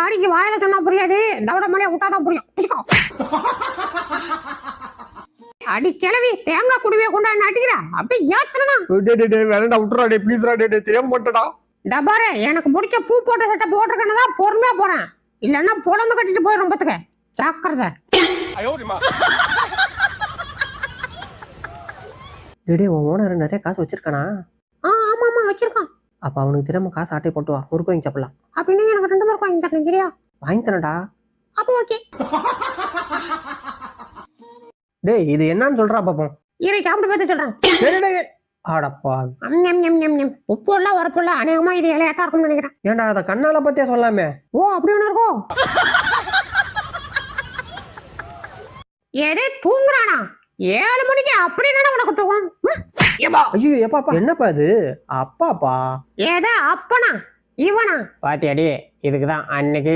தாடிக்கு வாயில சொன்னா புரியாது, தவிட மேலே விட்டாதான் புரியும். அடி கிளவி, தேங்காய் குடிவே கொண்டாந்து அடிக்கிறா, அப்படியே ஏத்துறா. வேணா விட்டுறா டே, ப்ளீஸ்ரா டே, தெரியாம மாட்டடா. டபாரு, எனக்கு பிடிச்ச பூ போட்ட சட்டை போட்டிருக்கேன்னு பொறுமையா போறேன், இல்லன்னா பொழந்து கட்டிட்டு போயிடும் பத்துக்க. ஜாக்கிரதை. டேய் உன் ஓனர் நிறைய காசு வச்சிருக்கானா? ஆமா வச்சிருக்கான். அப்ப அவனுக்கு திரும்ப காசு ஆட்டை போட்டு வா, முறுக்கு வாங்கி சாப்பிடலாம். அப்படின்னு எனக்கு 2 பேருக்கு வாங்கி தரணும், சரியா? வாங்கி தரேன்டா. அப்போ ஓகே. டேய் இது என்னன்னு சொல்றா பாப்போம். இறை சாப்பிட்டு பார்த்து சொல்றேன். ஆடப்பா, உப்பு இல்ல உரப்பு இல்ல, அநேகமா இது இலையாத்தான் இருக்கும்னு நினைக்கிறேன். ஏன்டா அத கண்ணால பத்தியா சொல்லாமே? ஓ அப்படி ஒண்ணு இருக்கும். ஏதே தூங்குறானா? 7 மணிக்கு அப்படி என்ன உனக்கு தூக்கம்? ஐயோ எப்பாப்பா, என்னப்பா இது? அப்பாப்பா ஏதா அப்பனா இவனா? பாத்தியாடி, இதுக்குதான் அன்னைக்கு